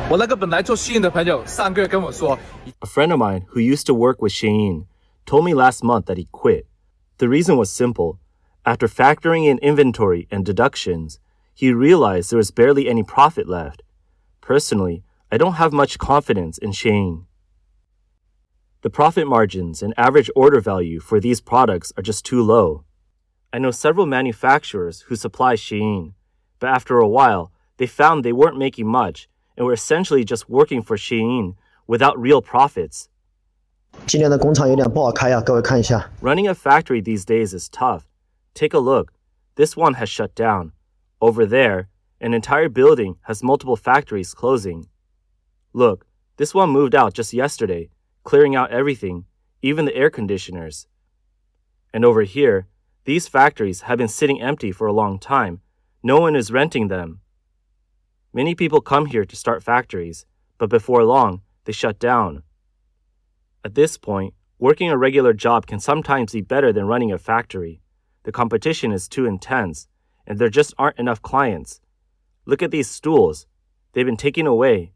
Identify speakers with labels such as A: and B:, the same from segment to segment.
A: 我那个本来做Shein的朋友上个月跟我说
B: A friend of mine who used to work with Shein told me last month that he quit. The reason was simple. After factoring in inventory and deductions, he realized there was barely any profit left. Personally, I don't have much confidence in Shein. The profit margins and average order value for these products are just too low. I know several manufacturers who supply Shein, but after a while, they found they weren't making much and were essentially just working for Shein without real profits.
C: 今年的工厂有点不好开呀，各位看一下。
B: Running a factory these days is tough. Take a look. This one has shut down. Over there, an entire building has multiple factories closing. Look, this one moved out just yesterday, clearing out everything, even the air conditioners. And over here, these factories have been sitting empty for a long time. No one is renting them. Many people come here to start factories, but before long, they shut down. At this point, working a regular job can sometimes be better than running a factory. The competition is too intense, and there just aren't enough clients. Look at these stools. They've been taken away.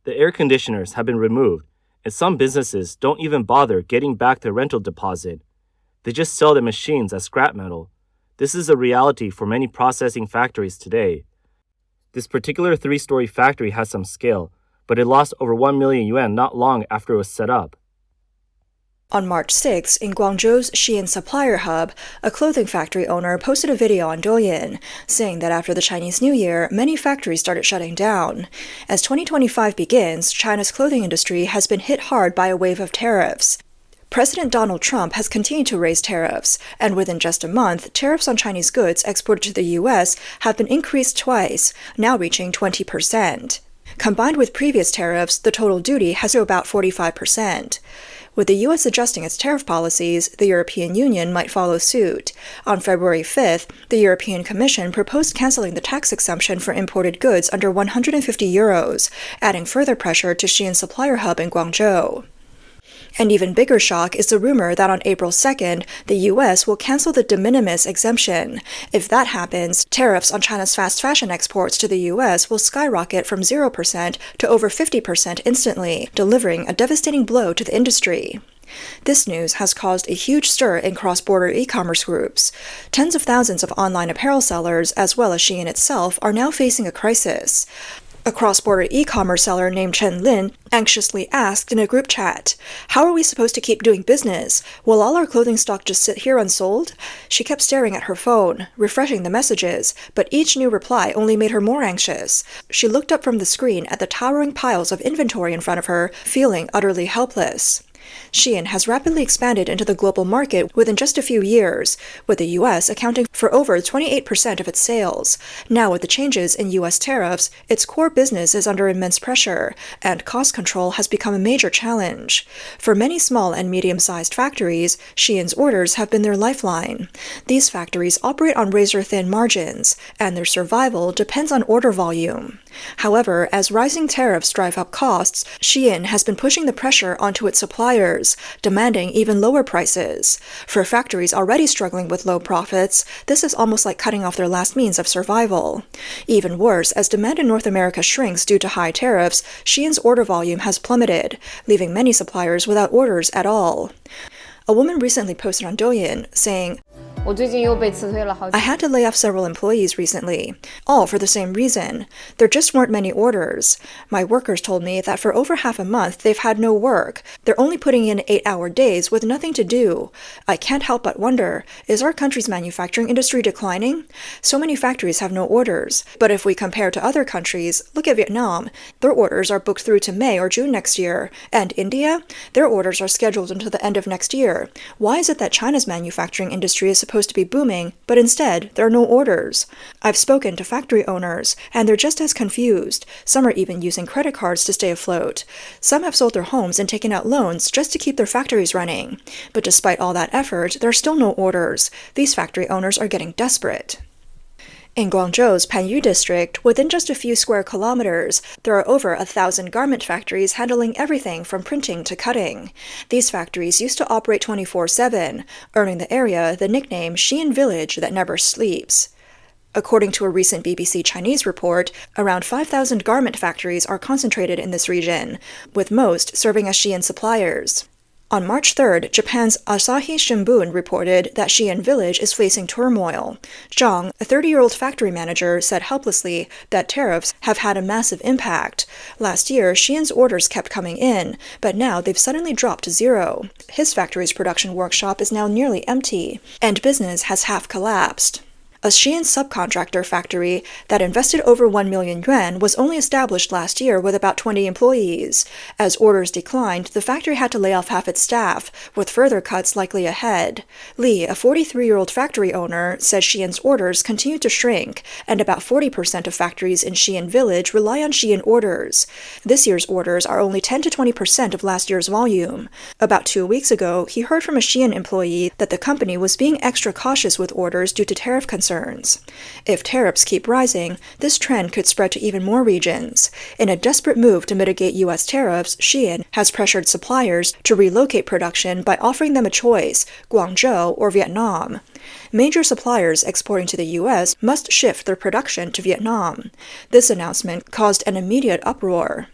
B: The air conditioners have been removed, and some businesses don't even bother getting back their rental deposit. They just sell the machines as scrap metal. This is a reality for many processing factories today. This particular 3-story factory has some scale, but it lost over 1 million yuan not long after it was set up.
D: On March 6, in Guangzhou's Shein Supplier hub, a clothing factory owner posted a video on Douyin, saying that after the Chinese New Year, many factories started shutting down. As 2025 begins, China's clothing industry has been hit hard by a wave of tariffs. President Donald Trump has continued to raise tariffs, and within just a month, tariffs on Chinese goods exported to the U.S. have been increased twice, now reaching 20%. Combined with previous tariffs, the total duty has to about 45%. With the U.S. adjusting its tariff policies, the European Union might follow suit. On February 5th, the European Commission proposed canceling the tax exemption for imported goods under 150 euros, adding further pressure to Shein Supplier hub in Guangzhou. An even bigger shock is the rumor that on April 2nd, the U.S. will cancel the de minimis exemption. If that happens, tariffs on China's fast fashion exports to the U.S. will skyrocket from 0% to over 50% instantly, delivering a devastating blow to the industry. This news has caused a huge stir in cross-border e-commerce groups. Tens of thousands of online apparel sellers, as well as Shein itself, are now facing a crisis. A cross-border e-commerce seller named Chen Lin anxiously asked in a group chat, "How are we supposed to keep doing business? Will all our clothing stock just sit here unsold?" She kept staring at her phone, refreshing the messages, but each new reply only made her more anxious. She looked up from the screen at the towering piles of inventory in front of her, feeling utterly helpless. Shein has rapidly expanded into the global market within just a few years, with the U.S. accounting for over 28% of its sales. Now with the changes in U.S. tariffs, its core business is under immense pressure, and cost control has become a major challenge. For many small and medium-sized factories, Shein's orders have been their lifeline. These factories operate on razor-thin margins, and their survival depends on order volume. However, as rising tariffs drive up costs, Shein has been pushing the pressure onto its suppliers, demanding even lower prices. For factories already struggling with low profits, this is almost like cutting off their last means of survival. Even worse, as demand in North America shrinks due to high tariffs, Shein's order volume has plummeted, leaving many suppliers without orders at all. A woman recently posted on Douyin, saying, "I had to lay off several employees recently, all for the same reason. There just weren't many orders. My workers told me that for over half a month they've had no work. They're only putting in 8-hour days with nothing to do. I can't help but wonder, is our country's manufacturing industry declining? So many factories have no orders. But if we compare to other countries, look at Vietnam. Their orders are booked through to May or June next year. And India? Their orders are scheduled until the end of next year. Why is it that China's manufacturing industry is supposed to be booming, but instead there are no orders? I've spoken to factory owners, and they're just as confused. Some are even using credit cards to stay afloat. Some have sold their homes and taken out loans just to keep their factories running. But despite all that effort, there are still no orders. These factory owners are getting desperate." In Guangzhou's Panyu district, within just a few square kilometers, there are over 1,000 garment factories handling everything from printing to cutting. These factories used to operate 24/7, earning the area the nickname Shein Village that never sleeps. According to a recent BBC Chinese report, around 5,000 garment factories are concentrated in this region, with most serving as Shein suppliers. On March 3rd, Japan's Asahi Shimbun reported that Shein Village is facing turmoil. Zhang, a 30-year-old factory manager, said helplessly that tariffs have had a massive impact. Last year, Shein's orders kept coming in, but now they've suddenly dropped to zero. His factory's production workshop is now nearly empty, and business has half collapsed. A Shein subcontractor factory that invested over 1 million yuan was only established last year with about 20 employees. As orders declined, the factory had to lay off half its staff, with further cuts likely ahead. Li, a 43-year-old factory owner, says Shein's orders continue to shrink, and about 40% of factories in Shein Village rely on Shein orders. This year's orders are only 10 to 20% of last year's volume. About 2 weeks ago, he heard from a Shein employee that the company was being extra cautious with orders due to tariff concerns. If tariffs keep rising, this trend could spread to even more regions. In a desperate move to mitigate U.S. tariffs, Shein has pressured suppliers to relocate production by offering them a choice, Guangzhou or Vietnam. Major suppliers exporting to the U.S. must shift their production to Vietnam. This announcement caused an immediate uproar.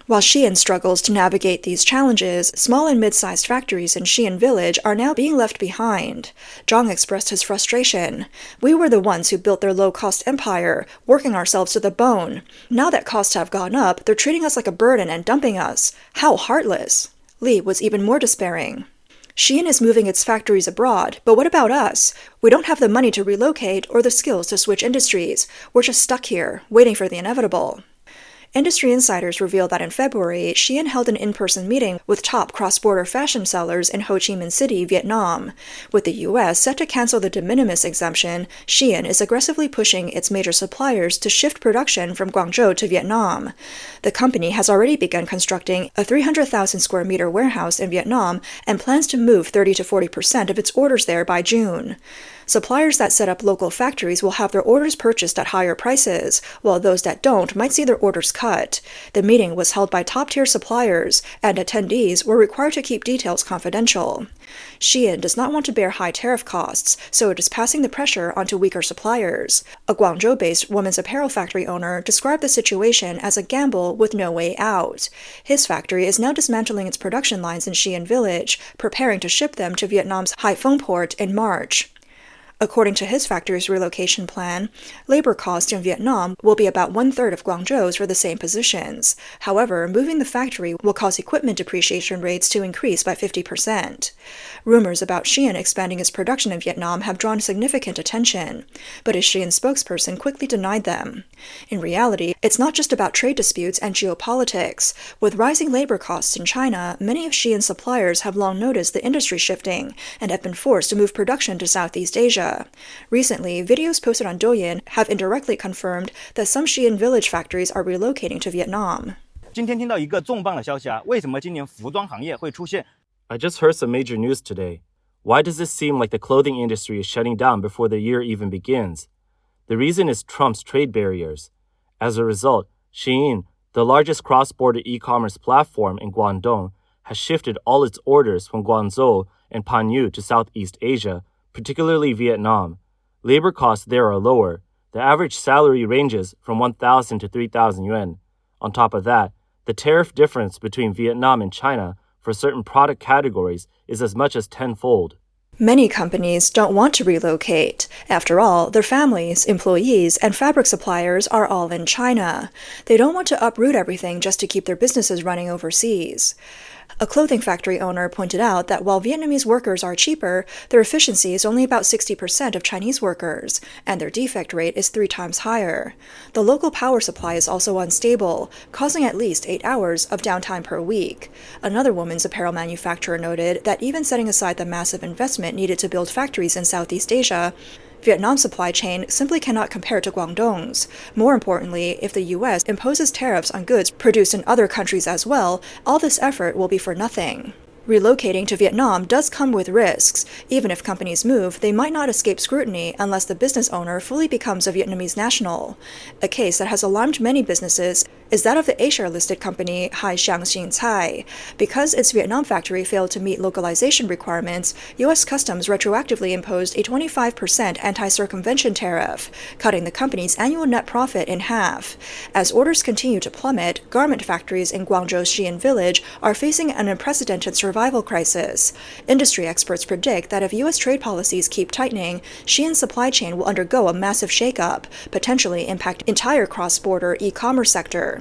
D: While Shein struggles to navigate these challenges, small and mid-sized factories in Shein Village are now being left behind. Zhang expressed his frustration. "We were the ones who built their low-cost empire, working ourselves to the bone. Now that costs have gone up, they're treating us like a burden and dumping us. How heartless!" Li was even more despairing. "Shein is moving its factories abroad, but what about us? We don't have the money to relocate or the skills to switch industries. We're just stuck here, waiting for the inevitable." Industry insiders revealed that in February, Shein held an in-person meeting with top cross-border fashion sellers in Ho Chi Minh City, Vietnam. With the U.S. set to cancel the de minimis exemption, Shein is aggressively pushing its major suppliers to shift production from Guangzhou to Vietnam. The company has already begun constructing a 300,000 square meter warehouse in Vietnam and plans to move 30 to 40% of its orders there by June. Suppliers that set up local factories will have their orders purchased at higher prices, while those that don't might see their orders cut. The meeting was held by top-tier suppliers, and attendees were required to keep details confidential. Shein does not want to bear high tariff costs, so it is passing the pressure onto weaker suppliers. A Guangzhou-based women's apparel factory owner described the situation as a gamble with no way out. His factory is now dismantling its production lines in Shein Village, preparing to ship them to Vietnam's Haiphong port in March. According to his factory's relocation plan, labor costs in Vietnam will be about one-third of Guangzhou's for the same positions. However, moving the factory will cause equipment depreciation rates to increase by 50%. Rumors about Shein expanding its production in Vietnam have drawn significant attention, but a Shein spokesperson quickly denied them. In reality, it's not just about trade disputes and geopolitics. With rising labor costs in China, many of Shein's suppliers have long noticed the industry shifting and have been forced to move production to Southeast Asia. Recently, videos posted on Douyin have indirectly confirmed that some Shein Village factories are relocating to Vietnam.
B: I just heard some major news today. Why does this seem like the clothing industry is shutting down before the year even begins? The reason is Trump's trade barriers. As a result, Shein, the largest cross-border e-commerce platform in Guangdong, has shifted all its orders from Guangzhou and Panyu to Southeast Asia, particularly Vietnam. Labor costs there are lower. The average salary ranges from 1,000 to 3,000 yuan. On top of that, the tariff difference between Vietnam and China for certain product categories is as much as tenfold.
D: Many companies don't want to relocate. After all, their families, employees, and fabric suppliers are all in China. They don't want to uproot everything just to keep their businesses running overseas. A clothing factory owner pointed out that while Vietnamese workers are cheaper, their efficiency is only about 60% of Chinese workers, and their defect rate is 3 times higher. The local power supply is also unstable, causing at least 8 hours of downtime per week. Another women's apparel manufacturer noted that even setting aside the massive investment needed to build factories in Southeast Asia, Vietnam's supply chain simply cannot compare to Guangdong's. More importantly, if the U.S. imposes tariffs on goods produced in other countries as well, all this effort will be for nothing. Relocating to Vietnam does come with risks. Even if companies move, they might not escape scrutiny unless the business owner fully becomes a Vietnamese national. A case that has alarmed many businesses is that of the A-share-listed company Hai Xiang Xin Cai. Because its Vietnam factory failed to meet localization requirements, U.S. Customs retroactively imposed a 25% anti-circumvention tariff, cutting the company's annual net profit in half. As orders continue to plummet, garment factories in Guangzhou's Shein village are facing an unprecedented survival crisis. Industry experts predict that if U.S. trade policies keep tightening, Shein's supply chain will undergo a massive shakeup, potentially impact entire cross-border e-commerce sector.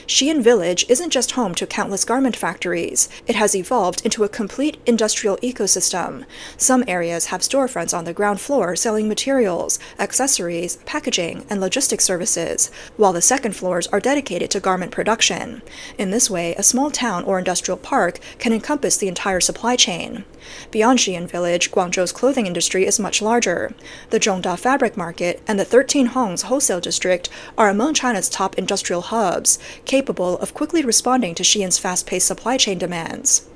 D: Shein Village isn't just home to countless garment factories. It has evolved into a complete industrial ecosystem. Some areas have storefronts on the ground floor selling materials, accessories, packaging, and logistics services, while the second floors are dedicated to garment production. In this way, a small town or industrial park can encompass the entire supply chain. Beyond Shein Village, Guangzhou's clothing industry is much larger. The Zhongda Fabric Market and the 13 Hongs Wholesale District are among China's top industrial hubs, capable of quickly responding to Shein's fast-paced supply chain demands.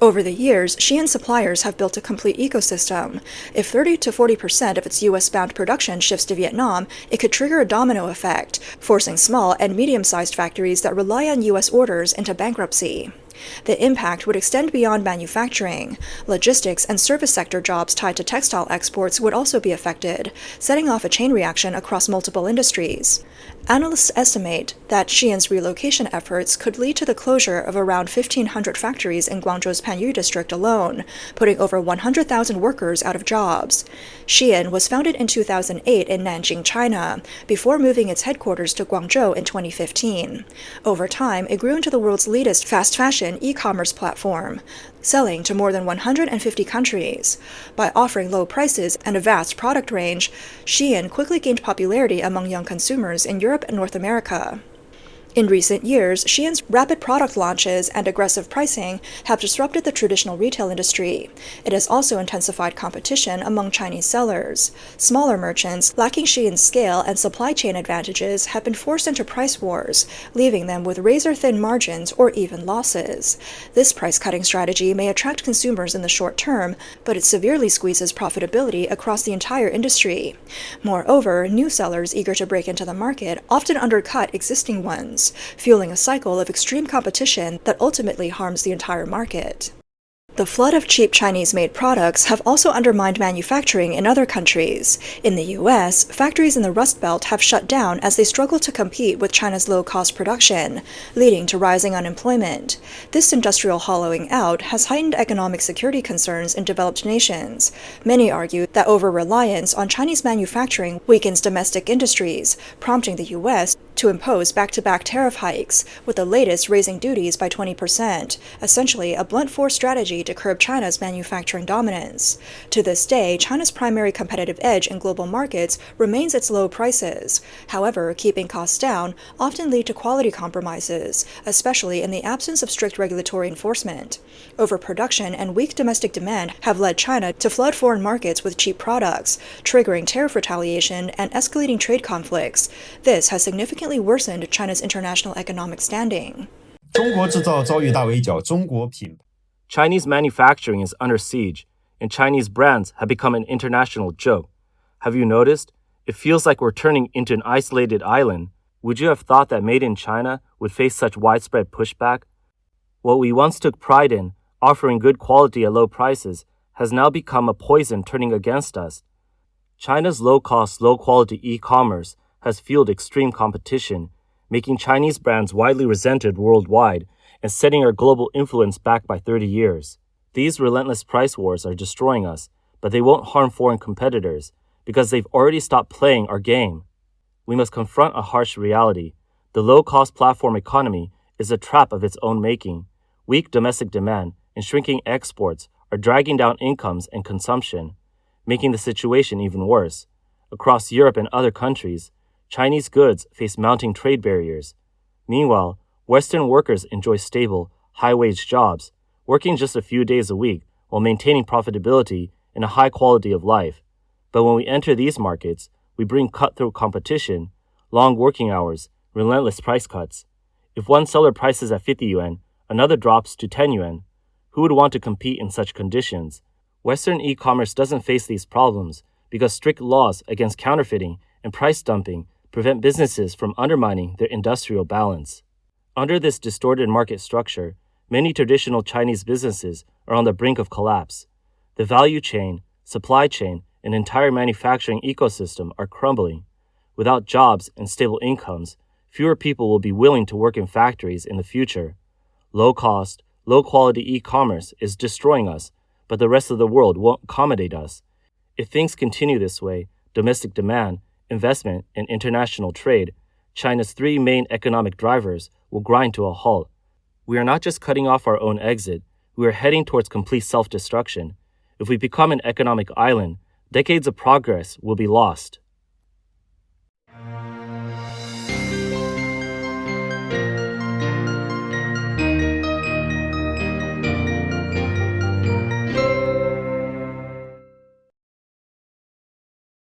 D: Over the years, Shein suppliers have built a complete ecosystem. If 30 to 40% of its U.S.-bound production shifts to Vietnam, it could trigger a domino effect, forcing small and medium-sized factories that rely on U.S. orders into bankruptcy. The impact would extend beyond manufacturing. Logistics and service sector jobs tied to textile exports would also be affected, setting off a chain reaction across multiple industries. Analysts estimate that Shein's relocation efforts could lead to the closure of around 1,500 factories in Guangzhou's Panyu district alone, putting over 100,000 workers out of jobs. Shein was founded in 2008 in Nanjing, China, before moving its headquarters to Guangzhou in 2015. Over time, it grew into the world's latest fast fashion e-commerce platform, selling to more than 150 countries. By offering low prices and a vast product range, Shein quickly gained popularity among young consumers in Europe and North America. In recent years, Shein's rapid product launches and aggressive pricing have disrupted the traditional retail industry. It has also intensified competition among Chinese sellers. Smaller merchants, lacking Shein's scale and supply chain advantages, have been forced into price wars, leaving them with razor-thin margins or even losses. This price-cutting strategy may attract consumers in the short term, but it severely squeezes profitability across the entire industry. Moreover, new sellers eager to break into the market often undercut existing ones, fueling a cycle of extreme competition that ultimately harms the entire market. The flood of cheap Chinese-made products have also undermined manufacturing in other countries. In the U.S., factories in the Rust Belt have shut down as they struggle to compete with China's low-cost production, leading to rising unemployment. This industrial hollowing out has heightened economic security concerns in developed nations. Many argue that over-reliance on Chinese manufacturing weakens domestic industries, prompting the U.S. to impose back-to-back tariff hikes, with the latest raising duties by 20%, essentially a blunt force strategy to curb China's manufacturing dominance. To this day, China's primary competitive edge in global markets remains its low prices. However, keeping costs down often lead to quality compromises, especially in the absence of strict regulatory enforcement. Overproduction and weak domestic demand have led China to flood foreign markets with cheap products, triggering tariff retaliation and escalating trade conflicts. This has significantly worsened China's international economic standing.
B: Chinese manufacturing is under siege, and Chinese brands have become an international joke. Have you noticed? It feels like we're turning into an isolated island. Would you have thought that Made in China would face such widespread pushback? What we once took pride in, offering good quality at low prices, has now become a poison turning against us. China's low-cost, low-quality e-commerce has fueled extreme competition, making Chinese brands widely resented worldwide and setting our global influence back by 30 years. These relentless price wars are destroying us, but they won't harm foreign competitors because they've already stopped playing our game. We must confront a harsh reality. The low-cost platform economy is a trap of its own making. Weak domestic demand and shrinking exports are dragging down incomes and consumption, making the situation even worse. Across Europe and other countries, Chinese goods face mounting trade barriers. Meanwhile, Western workers enjoy stable, high-wage jobs, working just a few days a week while maintaining profitability and a high quality of life. But when we enter these markets, we bring cutthroat competition, long working hours, relentless price cuts. If one seller prices at 50 yuan, another drops to 10 yuan. Who would want to compete in such conditions? Western e-commerce doesn't face these problems because strict laws against counterfeiting and price dumping prevent businesses from undermining their industrial balance. Under this distorted market structure, many traditional Chinese businesses are on the brink of collapse. The value chain, supply chain, and entire manufacturing ecosystem are crumbling. Without jobs and stable incomes, fewer people will be willing to work in factories in the future. Low-cost, low-quality e-commerce is destroying us, but the rest of the world won't accommodate us. If things continue this way, domestic demand, investment, and international trade, China's three main economic drivers will grind to a halt. We are not just cutting off our own exit, we are heading towards complete self-destruction. If we become an economic island, decades of progress will be lost.